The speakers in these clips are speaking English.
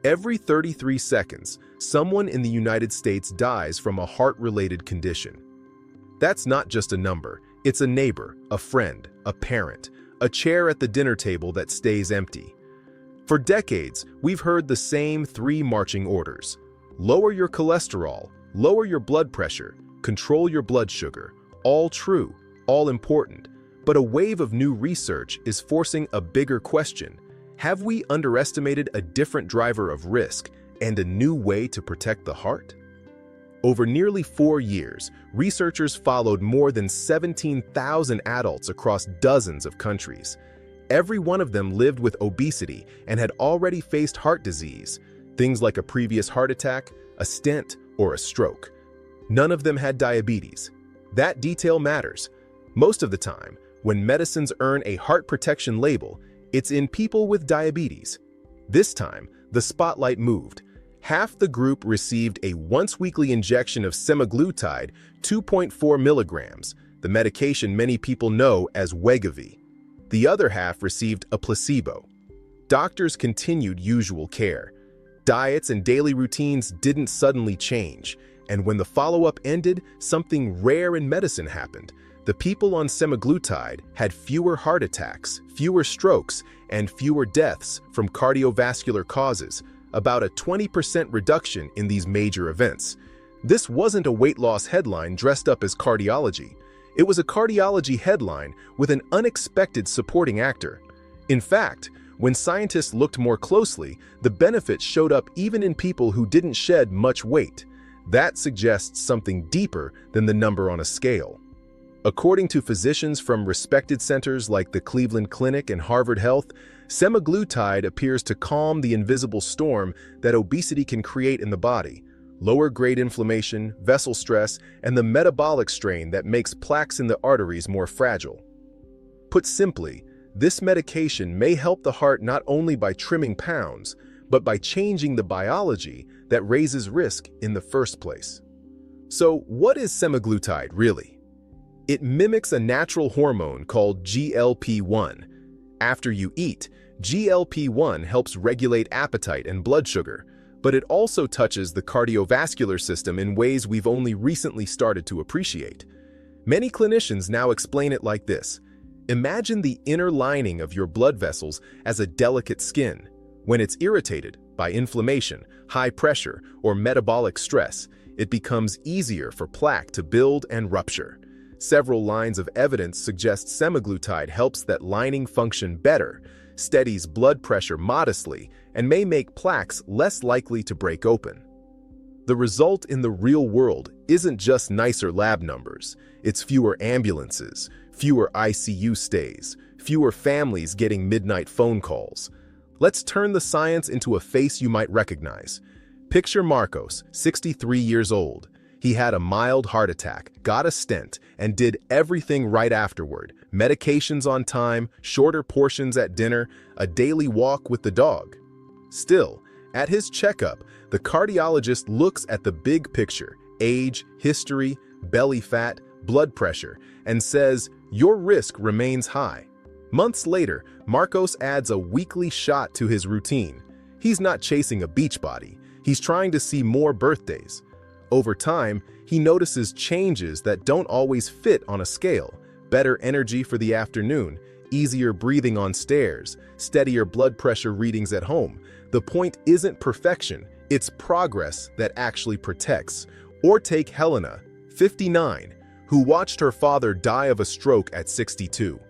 Every 33 seconds, someone in the United States dies from a heart-related condition. That's not just a number, it's a neighbor, a friend, a parent, a chair at the dinner table that stays empty. For decades, we've heard the same three marching orders. Lower your cholesterol, lower your blood pressure, control your blood sugar. All true, all important. But a wave of new research is forcing a bigger question. Have we underestimated a different driver of risk and a new way to protect the heart? Over nearly 4 years, researchers followed more than 17,000 adults across dozens of countries. Every one of them lived with obesity and had already faced heart disease, things like a previous heart attack, a stent, or a stroke. None of them had diabetes. That detail matters. Most of the time, when medicines earn a heart protection label, it's in people with diabetes. This time, the spotlight moved. Half the group received a once-weekly injection of semaglutide, 2.4 milligrams, the medication many people know as Wegovy. The other half received a placebo. Doctors continued usual care. Diets and daily routines didn't suddenly change, and when the follow-up ended, something rare in medicine happened. The people on semaglutide had fewer heart attacks, fewer strokes, and fewer deaths from cardiovascular causes, about a 20% reduction in these major events. This wasn't a weight loss headline dressed up as cardiology. It was a cardiology headline with an unexpected supporting actor. In fact, when scientists looked more closely, the benefits showed up even in people who didn't shed much weight. That suggests something deeper than the number on a scale. According to physicians from respected centers like the Cleveland Clinic and Harvard Health, semaglutide appears to calm the invisible storm that obesity can create in the body: lower-grade inflammation, vessel stress, and the metabolic strain that makes plaques in the arteries more fragile. Put simply, this medication may help the heart not only by trimming pounds, but by changing the biology that raises risk in the first place. So, what is semaglutide really? It mimics a natural hormone called GLP-1. After you eat, GLP-1 helps regulate appetite and blood sugar, but it also touches the cardiovascular system in ways we've only recently started to appreciate. Many clinicians now explain it like this: imagine the inner lining of your blood vessels as a delicate skin. When it's irritated by inflammation, high pressure, or metabolic stress, it becomes easier for plaque to build and rupture. Several lines of evidence suggest semaglutide helps that lining function better, steadies blood pressure modestly, and may make plaques less likely to break open. The result in the real world isn't just nicer lab numbers. It's fewer ambulances, fewer ICU stays, fewer families getting midnight phone calls. Let's turn the science into a face you might recognize. Picture Marcos, 63 years old. He had a mild heart attack, got a stent, and did everything right afterward. Medications on time, shorter portions at dinner, a daily walk with the dog. Still, at his checkup, the cardiologist looks at the big picture: age, history, belly fat, blood pressure, and says, "Your risk remains high." Months later, Marcos adds a weekly shot to his routine. He's not chasing a beach body. He's trying to see more birthdays. Over time, he notices changes that don't always fit on a scale: better energy for the afternoon, easier breathing on stairs, steadier blood pressure readings at home. The point isn't perfection, it's progress that actually protects. Or take Helena, 59, who watched her father die of a stroke at 62.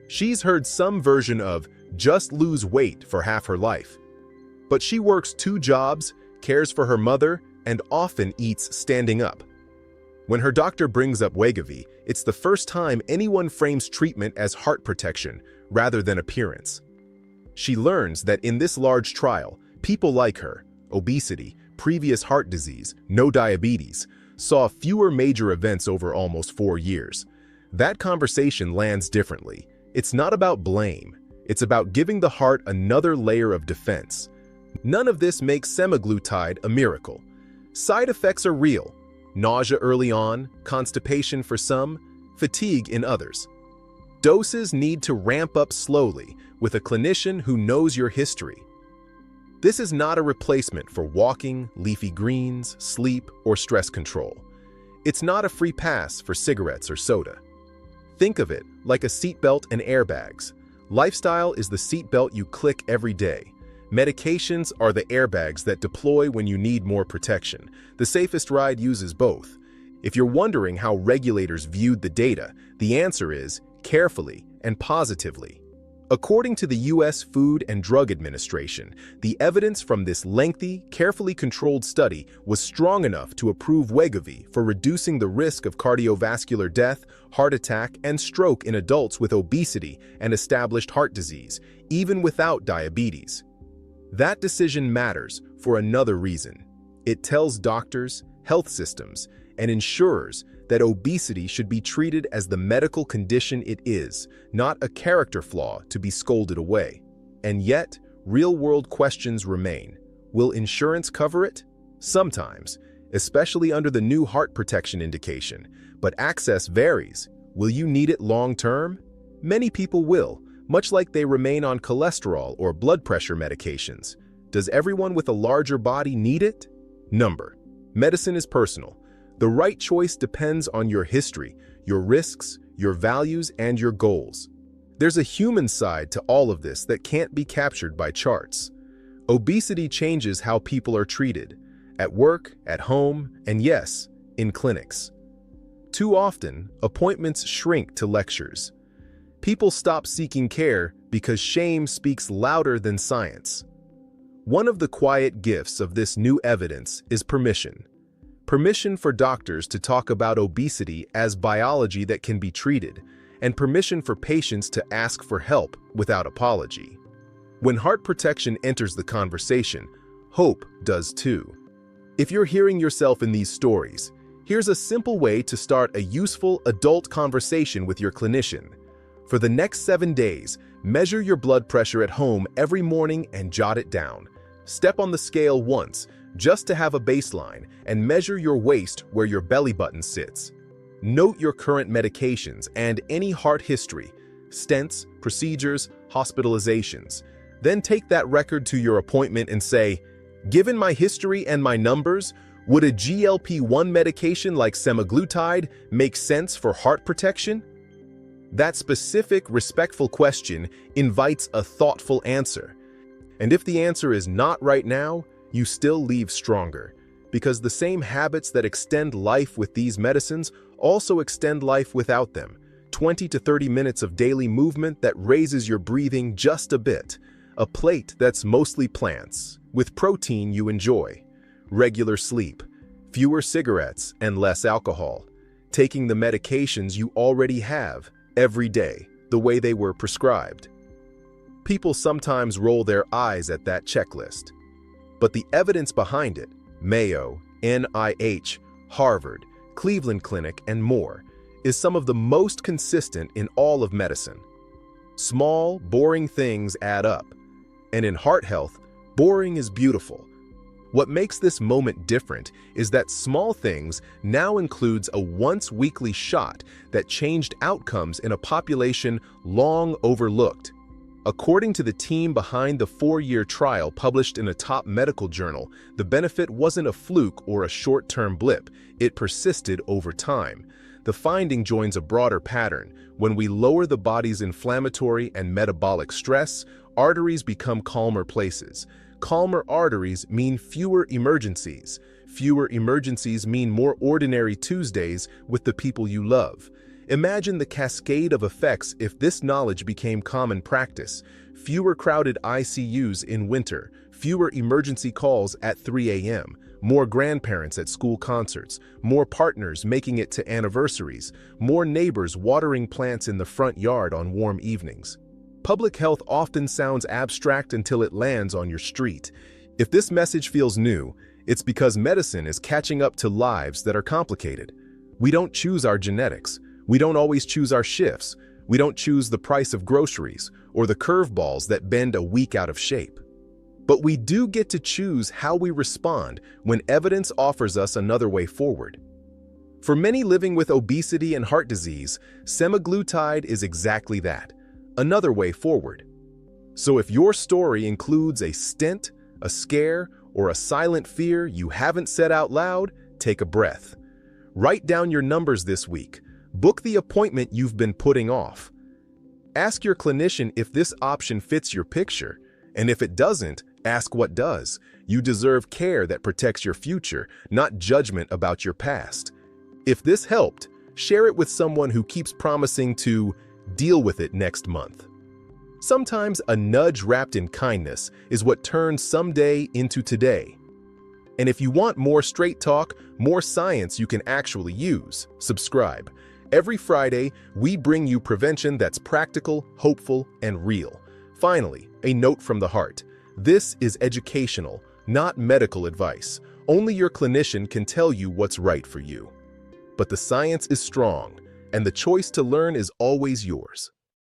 She's heard some version of "just lose weight" for half her life. But she works 2 jobs, cares for her mother, and often eats standing up. When her doctor brings up Wegovy, it's the first time anyone frames treatment as heart protection rather than appearance. She learns that in this large trial, people like her, obesity, previous heart disease, no diabetes, saw fewer major events over almost 4 years. That conversation lands differently. It's not about blame. It's about giving the heart another layer of defense. None of this makes semaglutide a miracle. Side effects are real: nausea early on, constipation for some, fatigue in others. Doses need to ramp up slowly with a clinician who knows your history. This is not a replacement for walking, leafy greens, sleep, or stress control. It's not a free pass for cigarettes or soda. Think of it like a seatbelt and airbags. Lifestyle is the seatbelt you click every day. Medications are the airbags that deploy when you need more protection. The safest ride uses both. If you're wondering how regulators viewed the data, the answer is carefully and positively. According to the U.S. Food and Drug Administration, the evidence from this lengthy, carefully controlled study was strong enough to approve Wegovy for reducing the risk of cardiovascular death, heart attack, and stroke in adults with obesity and established heart disease, even without diabetes. That decision matters for another reason. It tells doctors, health systems, and insurers that obesity should be treated as the medical condition it is, not a character flaw to be scolded away. And yet, real-world questions remain. Will insurance cover it? Sometimes, especially under the new heart protection indication, but access varies. Will you need it long-term? Many people will, much like they remain on cholesterol or blood pressure medications. Does everyone with a larger body need it? Medicine is personal. The right choice depends on your history, your risks, your values, and your goals. There's a human side to all of this that can't be captured by charts. Obesity changes how people are treated, at work, at home, and yes, in clinics. Too often, appointments shrink to lectures. People stop seeking care because shame speaks louder than science. One of the quiet gifts of this new evidence is permission. Permission for doctors to talk about obesity as biology that can be treated, and permission for patients to ask for help without apology. When heart protection enters the conversation, hope does too. If you're hearing yourself in these stories, here's a simple way to start a useful adult conversation with your clinician. For the next 7 days, measure your blood pressure at home every morning and jot it down. Step on the scale once, just to have a baseline, and measure your waist where your belly button sits. Note your current medications and any heart history, stents, procedures, hospitalizations. Then take that record to your appointment and say, given my history and my numbers, would a GLP-1 medication like semaglutide make sense for heart protection? That specific, respectful question invites a thoughtful answer. And if the answer is not right now, you still leave stronger, because the same habits that extend life with these medicines also extend life without them. 20 to 30 minutes of daily movement that raises your breathing just a bit. A plate that's mostly plants, with protein you enjoy. Regular sleep, fewer cigarettes and less alcohol. Taking the medications you already have every day, the way they were prescribed. People sometimes roll their eyes at that checklist. But the evidence behind it, Mayo, NIH, Harvard, Cleveland Clinic, and more, is some of the most consistent in all of medicine. Small, boring things add up. And in heart health, boring is beautiful. What makes this moment different is that small things now includes a once-weekly shot that changed outcomes in a population long overlooked. According to the team behind the 4-year trial published in a top medical journal, the benefit wasn't a fluke or a short-term blip. It persisted over time. The finding joins a broader pattern. When we lower the body's inflammatory and metabolic stress, arteries become calmer places. Calmer arteries mean fewer emergencies. Fewer emergencies mean more ordinary Tuesdays with the people you love. Imagine the cascade of effects if this knowledge became common practice. Fewer crowded ICUs in winter, fewer emergency calls at 3 a.m., more grandparents at school concerts, more partners making it to anniversaries, more neighbors watering plants in the front yard on warm evenings. Public health often sounds abstract until it lands on your street. If this message feels new, it's because medicine is catching up to lives that are complicated. We don't choose our genetics. We don't always choose our shifts. We don't choose the price of groceries or the curveballs that bend a week out of shape. But we do get to choose how we respond when evidence offers us another way forward. For many living with obesity and heart disease, semaglutide is exactly that, another way forward. So if your story includes a stent, a scare, or a silent fear you haven't said out loud, take a breath. Write down your numbers this week. Book the appointment you've been putting off. Ask your clinician if this option fits your picture, and if it doesn't, ask what does. You deserve care that protects your future, not judgment about your past. If this helped, share it with someone who keeps promising to deal with it next month. Sometimes a nudge wrapped in kindness is what turns someday into today. And if you want more straight talk, more science you can actually use, subscribe. Every Friday, we bring you prevention that's practical, hopeful, and real. Finally, a note from the heart. This is educational, not medical advice. Only your clinician can tell you what's right for you. But the science is strong, and the choice to learn is always yours.